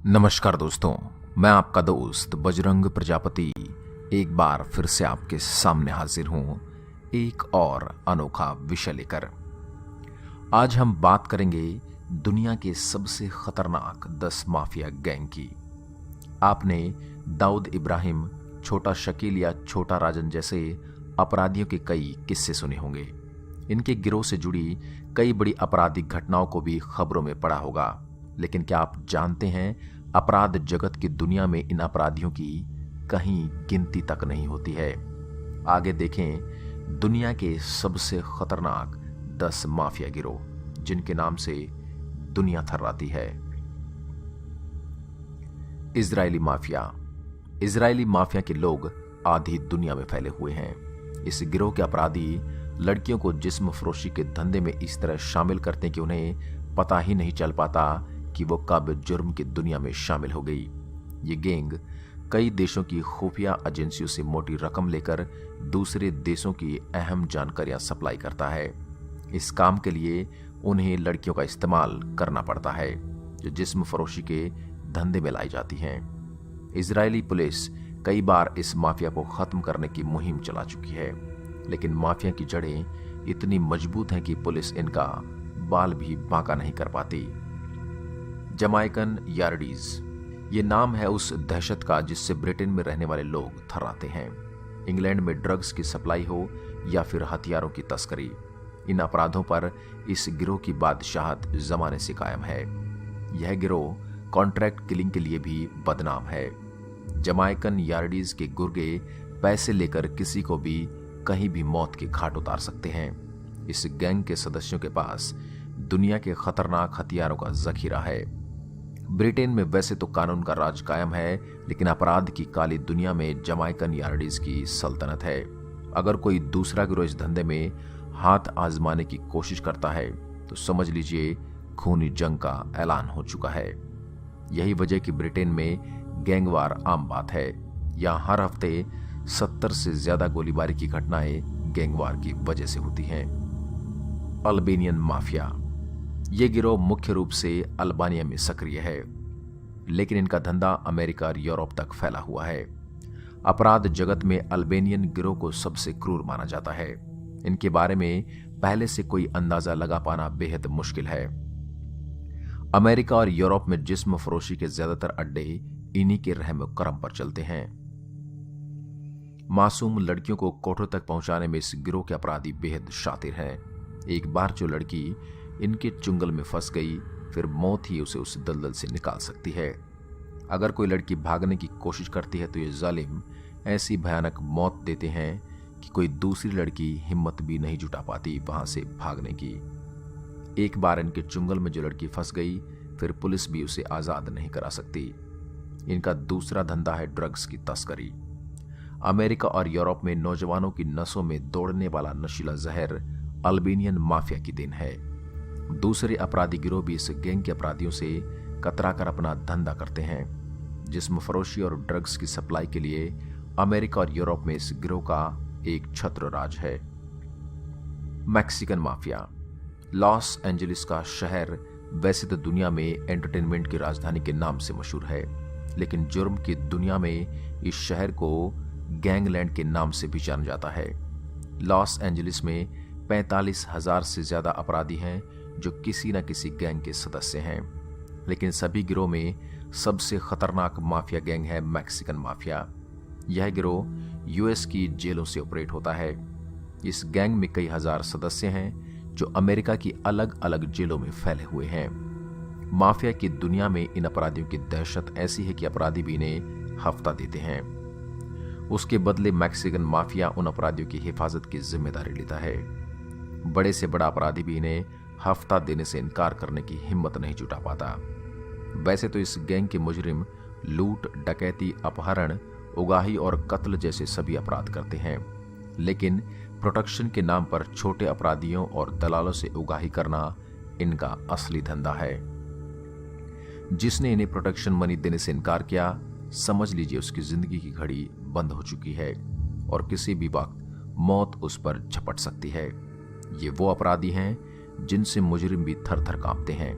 नमस्कार दोस्तों, मैं आपका दोस्त बजरंग प्रजापति एक बार फिर से आपके सामने हाजिर हूं एक और अनोखा विषय लेकर। आज हम बात करेंगे दुनिया के सबसे खतरनाक 10 माफिया गैंग की। आपने दाऊद इब्राहिम, छोटा शकील या छोटा राजन जैसे अपराधियों के कई किस्से सुने होंगे। इनके गिरोह से जुड़ी कई बड़ी आपराधिक घटनाओं को भी खबरों में पढ़ा होगा। लेकिन क्या आप जानते हैं, अपराध जगत की दुनिया में इन अपराधियों की कहीं गिनती तक नहीं होती है। आगे देखें दुनिया के सबसे खतरनाक 10 माफिया गिरोह, जिनके नाम से दुनिया थर्राती है। Israeli mafia. इजरायली माफिया के लोग आधी दुनिया में फैले हुए हैं। इस गिरोह के अपराधी लड़कियों को जिस्म फरोशी के धंधे में इस तरह शामिल करते हैं कि उन्हें पता ही नहीं चल पाता कि वो कब जुर्म की दुनिया में शामिल हो गई। ये गैंग कई देशों की खुफिया एजेंसियों से मोटी रकम लेकर दूसरे देशों की अहम जानकारियां सप्लाई करता है। इस काम के लिए उन्हें लड़कियों का इस्तेमाल करना पड़ता है, जो जिस्म फरोशी के धंधे में लाई जाती हैं। इजरायली पुलिस कई बार इस माफिया को खत्म करने की मुहिम चला चुकी है, लेकिन माफिया की जड़ें इतनी मजबूत हैं कि पुलिस इनका बाल भी बांका नहीं कर पाती। जमाइकन यार्डीज, ये नाम है उस दहशत का जिससे ब्रिटेन में रहने वाले लोग थर्राते हैं। इंग्लैंड में ड्रग्स की सप्लाई हो या फिर हथियारों की तस्करी, इन अपराधों पर इस गिरोह की बादशाहत जमाने से कायम है। यह गिरोह कॉन्ट्रैक्ट किलिंग के लिए भी बदनाम है। जमाइकन यार्डीज के गुर्गे पैसे लेकर किसी को भी कहीं भी मौत के घाट उतार सकते हैं। इस गैंग के सदस्यों के पास दुनिया के खतरनाक हथियारों का जखीरा है। ब्रिटेन में वैसे तो कानून का राज कायम है, लेकिन अपराध की काली दुनिया में जमाइकन यार्डीज की सल्तनत है। अगर कोई दूसरा गिरोह इस धंधे में हाथ आजमाने की कोशिश करता है तो समझ लीजिए खूनी जंग का ऐलान हो चुका है। यही वजह कि ब्रिटेन में गैंगवार आम बात है। यहां हर हफ्ते 70 से ज्यादा गोलीबारी की घटनाएं गैंगवार की वजह से होती हैं। Albanian mafia. ये गिरोह मुख्य रूप से अल्बानिया में सक्रिय है, लेकिन इनका धंधा अमेरिका और यूरोप तक फैला हुआ है। अपराध जगत में अल्बेनियन गिरोह को सबसे क्रूर माना जाता है। इनके बारे में पहले से कोई अंदाजा लगा पाना बेहद मुश्किल है। अमेरिका और यूरोप में जिस्म फरोशी के ज्यादातर अड्डे इन्हीं के रहम करम पर चलते हैं। मासूम लड़कियों को कोठों तक पहुंचाने में इस गिरोह के अपराधी बेहद शातिर हैं। एक बार जो लड़की इनके चुंगल में फंस गई, फिर मौत ही उसे उस दलदल से निकाल सकती है। अगर कोई लड़की भागने की कोशिश करती है तो ये जालिम ऐसी भयानक मौत देते हैं कि कोई दूसरी लड़की हिम्मत भी नहीं जुटा पाती वहां से भागने की। एक बार इनके चुंगल में जो लड़की फंस गई, फिर पुलिस भी उसे आजाद नहीं करा सकती। इनका दूसरा धंधा है ड्रग्स की तस्करी। अमेरिका और यूरोप में नौजवानों की नसों में दौड़ने वाला नशीला जहर अल्बेनियन माफिया की देन है। दूसरे अपराधी गिरोह भी इस गैंग के अपराधियों से कतरा कर अपना धंधा करते हैं। जिस्म फरोशी और ड्रग्स की सप्लाई के लिए अमेरिका और यूरोप में इस गिरोह का एक छत्र राज है। Mexican mafia. लॉस एंजलिस का शहर वैसे तो दुनिया में एंटरटेनमेंट की राजधानी के नाम से मशहूर है, लेकिन जुर्म की दुनिया में इस शहर को गैंगलैंड के नाम से भी जाना जाता है। लॉस एंजलिस में 45,000 से ज्यादा अपराधी हैं जो किसी न किसी गैंग के सदस्य हैं, लेकिन सभी गिरोह में सबसे खतरनाक माफिया गैंग है मैक्सिकन माफिया। यह गिरोह यूएस की जेलों से ऑपरेट होता है। इस गैंग में कई हजार सदस्य हैं जो अमेरिका की अलग अलग जेलों में फैले हुए हैं। माफिया की दुनिया में इन अपराधियों की दहशत ऐसी है कि अपराधी भी इन्हें हफ्ता देते हैं। उसके बदले मैक्सिकन माफिया उन अपराधियों की हिफाजत की जिम्मेदारी लेता है। बड़े से बड़ा अपराधी भी इन्हें हफ्ता देने से इनकार करने की हिम्मत नहीं जुटा पाता। वैसे तो इस गैंग के मुजरिम लूट, डकैती, अपहरण, उगाही और कत्ल जैसे सभी अपराध करते हैं, लेकिन प्रोटेक्शन के नाम पर छोटे अपराधियों और दलालों से उगाही करना इनका असली धंधा है। जिसने इन्हें प्रोटेक्शन मनी देने से इनकार किया, समझ लीजिए उसकी जिंदगी की घड़ी बंद हो चुकी है और किसी भी वक्त मौत उस पर झपट सकती है। ये वो अपराधी हैं जिनसे मुजरिम भी थर थर कांपते हैं।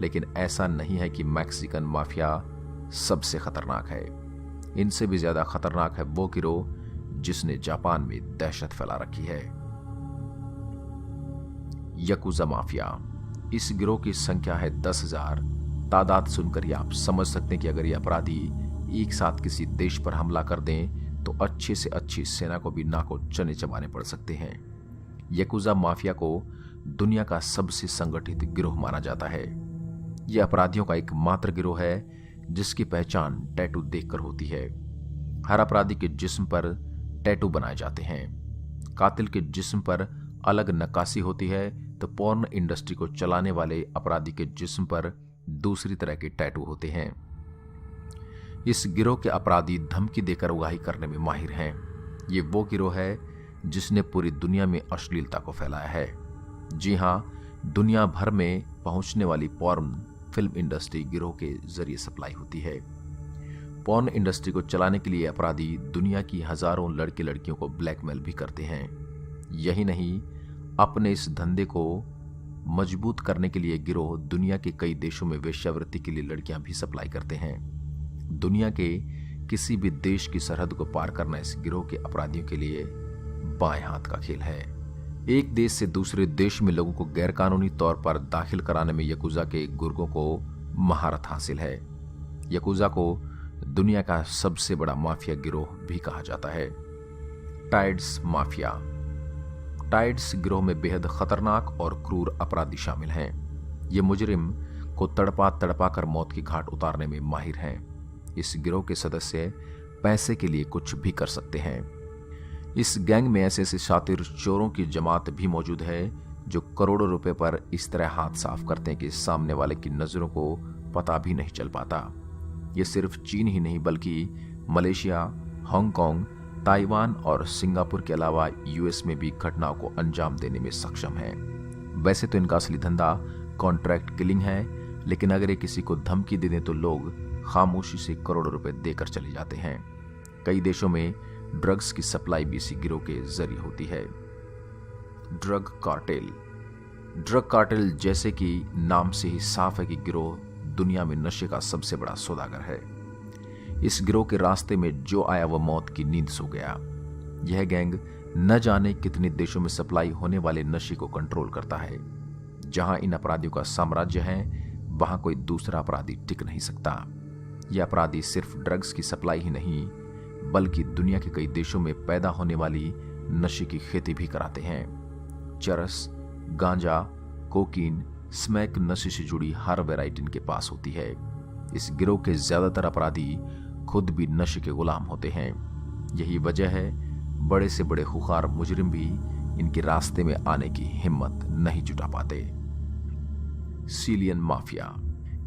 लेकिन ऐसा नहीं है कि मैक्सिकन माफिया सबसे खतरनाक है। इनसे भी ज्यादा खतरनाक है वो गिरोह जिसने जापान में दहशत फैला रखी है, याकुजा माफिया। इस गिरोह की संख्या है 10,000। तादाद सुनकर ही आप समझ सकते हैं कि अगर ये अपराधी एक साथ किसी देश पर हमला कर दें तो अच्छे से अच्छी सेना को भी नाको चने चबाने पड़ सकते हैं। याकुजा माफिया को दुनिया का सबसे संगठित गिरोह माना जाता है। यह अपराधियों का एक मात्र गिरोह है जिसकी पहचान टैटू देखकर होती है। हर अपराधी के जिस्म पर टैटू बनाए जाते हैं। कातिल के जिस्म पर अलग नक्काशी होती है तो पोर्न इंडस्ट्री को चलाने वाले अपराधी के जिस्म पर दूसरी तरह के टैटू होते हैं। इस गिरोह के अपराधी धमकी देकर उगाही करने में माहिर हैं। ये वो गिरोह है जिसने पूरी दुनिया में अश्लीलता को फैलाया है। जी हां, दुनिया भर में पहुंचने वाली पोर्न फिल्म इंडस्ट्री गिरोह के जरिए सप्लाई होती है। पोर्न इंडस्ट्री को चलाने के लिए अपराधी दुनिया की हजारों लड़के लड़कियों को ब्लैकमेल भी करते हैं। यही नहीं, अपने इस धंधे को मजबूत करने के लिए गिरोह दुनिया के कई देशों में वेश्यावृत्ति के लिए लड़कियां भी सप्लाई करते हैं। दुनिया के किसी भी देश की सरहद को पार करना इस गिरोह के अपराधियों के लिए बाएं हाथ का खेल है। एक देश से दूसरे देश में लोगों को गैरकानूनी तौर पर दाखिल कराने में याकुजा के गुर्गों को महारत हासिल है। याकुजा को दुनिया का सबसे बड़ा माफिया गिरोह भी कहा जाता है। Tides mafia. टाइड्स गिरोह में बेहद खतरनाक और क्रूर अपराधी शामिल हैं। ये मुजरिम को तड़पा तड़पा कर मौत की घाट उतारने में माहिर हैं। इस गिरोह के सदस्य पैसे के लिए कुछ भी कर सकते हैं। इस गैंग में ऐसे ऐसे शातिर चोरों की जमात भी मौजूद है जो करोड़ों रुपए पर इस तरह हाथ साफ करते हैं कि सामने वाले की नजरों को पता भी नहीं चल पाता। ये सिर्फ चीन ही नहीं बल्कि मलेशिया, हांगकांग, ताइवान और सिंगापुर के अलावा यूएस में भी घटनाओं को अंजाम देने में सक्षम है। वैसे तो इनका असली धंधा कॉन्ट्रैक्ट किलिंग है, लेकिन अगर ये किसी को धमकी दे दें तो लोग खामोशी से करोड़ों रुपए देकर चले जाते हैं। कई देशों में ड्रग्स की सप्लाई भी इसी गिरोह के जरिए होती है। Drug cartel. ड्रग कार्टेल जैसे कि नाम से ही साफ है कि गिरोह दुनिया में नशे का सबसे बड़ा सौदागर है। इस गिरोह के रास्ते में जो आया वह मौत की नींद सो गया। यह गैंग न जाने कितने देशों में सप्लाई होने वाले नशे को कंट्रोल करता है। जहां इन अपराधियों का साम्राज्य है वहां कोई दूसरा अपराधी टिक नहीं सकता। यह अपराधी सिर्फ ड्रग्स की सप्लाई ही नहीं बल्कि दुनिया के कई देशों में पैदा होने वाली नशे की खेती भी कराते हैं। चरस, गांजा, कोकीन, स्मैक नशे से जुड़ी हर वैरायटी इनके पास होती है। इस गिरोह के ज्यादातर अपराधी खुद भी नशे के गुलाम होते हैं। यही वजह है बड़े से बड़े खुखार मुजरिम भी इनके रास्ते में आने की हिम्मत नहीं जुटा पाते। Sicilian mafia.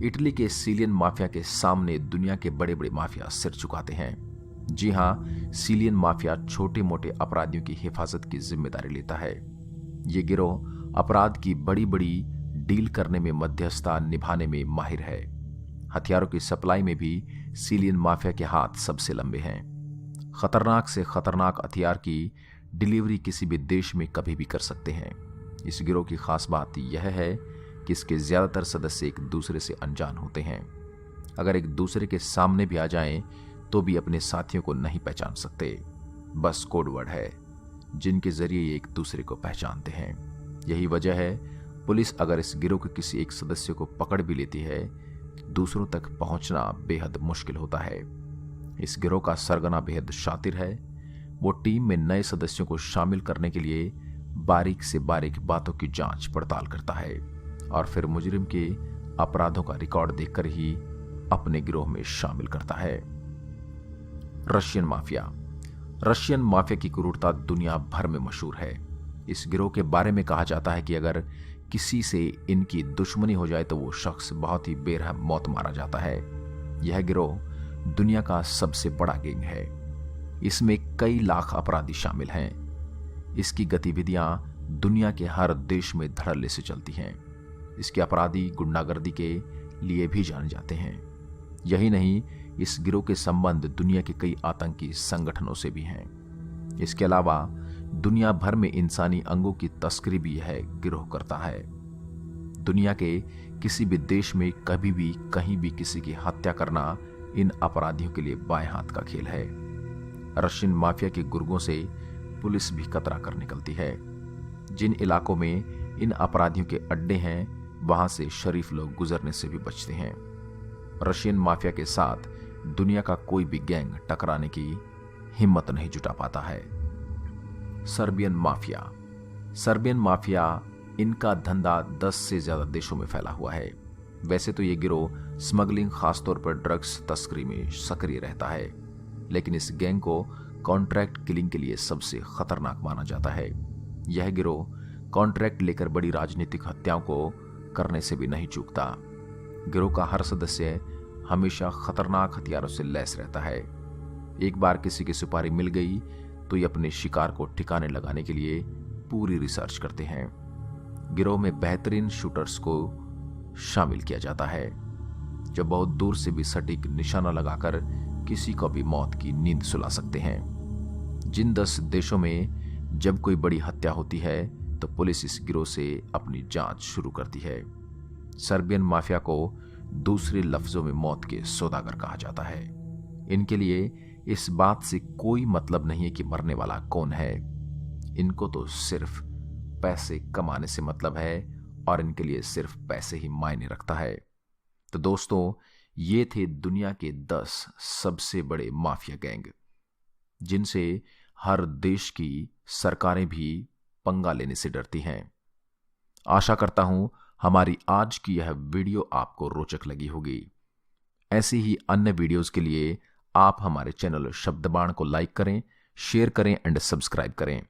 इटली के सिलियन माफिया के सामने दुनिया के बड़े बड़े माफिया सिर झुकाते हैं। जी हां, सिलियन माफिया छोटे मोटे अपराधियों की हिफाजत की जिम्मेदारी लेता है। यह गिरोह अपराध की बड़ी बड़ी डील करने में मध्यस्थता निभाने में माहिर है। हथियारों की सप्लाई में भी सिलियन माफिया के हाथ सबसे लंबे हैं। खतरनाक से खतरनाक हथियार की डिलीवरी किसी भी देश में कभी भी कर सकते हैं। इस गिरोह की खास बात यह है कि इसके ज्यादातर सदस्य एक दूसरे से अनजान होते हैं। अगर एक दूसरे के सामने भी आ जाएं तो भी अपने साथियों को नहीं पहचान सकते। बस कोडवर्ड है जिनके जरिए ये एक दूसरे को पहचानते हैं। यही वजह है पुलिस अगर इस गिरोह के किसी एक सदस्य को पकड़ भी लेती है दूसरों तक पहुंचना बेहद मुश्किल होता है। इस गिरोह का सरगना बेहद शातिर है। वो टीम में नए सदस्यों को शामिल करने के लिए बारीक से बारीक बातों की जांच पड़ताल करता है और फिर मुजरिम के अपराधों का रिकॉर्ड देखकर ही अपने गिरोह में शामिल करता है। Russian mafia. रशियन माफिया की क्रूरता दुनिया भर में मशहूर है। इस गिरोह के बारे में कहा जाता है कि अगर किसी से इनकी दुश्मनी हो जाए तो वो शख्स बहुत ही बेरहम मौत मारा जाता है। यह गिरोह दुनिया का सबसे बड़ा गैंग है। इसमें कई लाख अपराधी शामिल हैं। इसकी गतिविधियां दुनिया के हर देश में धड़ल्ले से चलती हैं। इसके अपराधी गुंडागर्दी के लिए भी जाने जाते हैं। यही नहीं, इस गिरोह के संबंध दुनिया के कई आतंकी संगठनों से भी हैं। इसके अलावा दुनिया भर में इंसानी अंगों की तस्करी भी यह गिरोह करता है। दुनिया के किसी भी देश में कभी भी कहीं भी किसी की हत्या करना इन अपराधियों के लिए बाएं हाथ का खेल है। रशियन माफिया के गुर्गों से पुलिस भी कतरा कर निकलती है। जिन इलाकों में इन अपराधियों के अड्डे हैं वहां से शरीफ लोग गुजरने से भी बचते हैं। रशियन माफिया के साथ दुनिया का कोई भी गैंग टकराने की हिम्मत नहीं जुटा पाता है। सर्बियन माफिया इनका धंधा 10 से ज्यादा देशों में फैला हुआ है। वैसे तो ये गिरोह स्मगलिंग, खासतौर पर ड्रग्स तस्करी में सक्रिय रहता है, लेकिन इस गैंग को कॉन्ट्रैक्ट किलिंग के लिए सबसे खतरनाक माना जाता है। यह गिरोह कॉन्ट्रैक्ट लेकर बड़ी राजनीतिक हत्याओं को करने से भी नहीं चूकता। गिरोह का हर सदस्य हमेशा खतरनाक हथियारों से लैस रहता है। एक बार किसी की सुपारी मिल गई तो ये अपने शिकार को ठिकाने लगाने के लिए पूरी रिसर्च करते हैं। गिरोह में बेहतरीन शूटर्स को शामिल किया जाता है, जो बहुत दूर से भी सटीक निशाना लगाकर किसी को भी मौत की नींद सुला सकते हैं। जिन 10 देशों में जब कोई बड़ी हत्या होती है तो पुलिस इस गिरोह से अपनी जांच शुरू करती है। सर्बियन माफिया को दूसरे लफ्जों में मौत के सौदागर कहा जाता है। इनके लिए इस बात से कोई मतलब नहीं है कि मरने वाला कौन है। इनको तो सिर्फ पैसे कमाने से मतलब है और इनके लिए सिर्फ पैसे ही मायने रखता है। तो दोस्तों, ये थे दुनिया के 10 सबसे बड़े माफिया गैंग, जिनसे हर देश की सरकारें भी पंगा लेने से डरती हैं। आशा करता हूं हमारी आज की यह वीडियो आपको रोचक लगी होगी। ऐसी ही अन्य वीडियोस के लिए आप हमारे चैनल शब्दबाण को लाइक करें, शेयर करें एंड सब्सक्राइब करें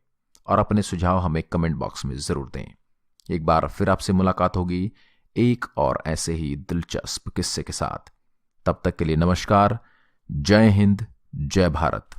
और अपने सुझाव हमें कमेंट बॉक्स में जरूर दें। एक बार फिर आपसे मुलाकात होगी एक और ऐसे ही दिलचस्प किस्से के साथ। तब तक के लिए नमस्कार। जय हिंद, जय भारत।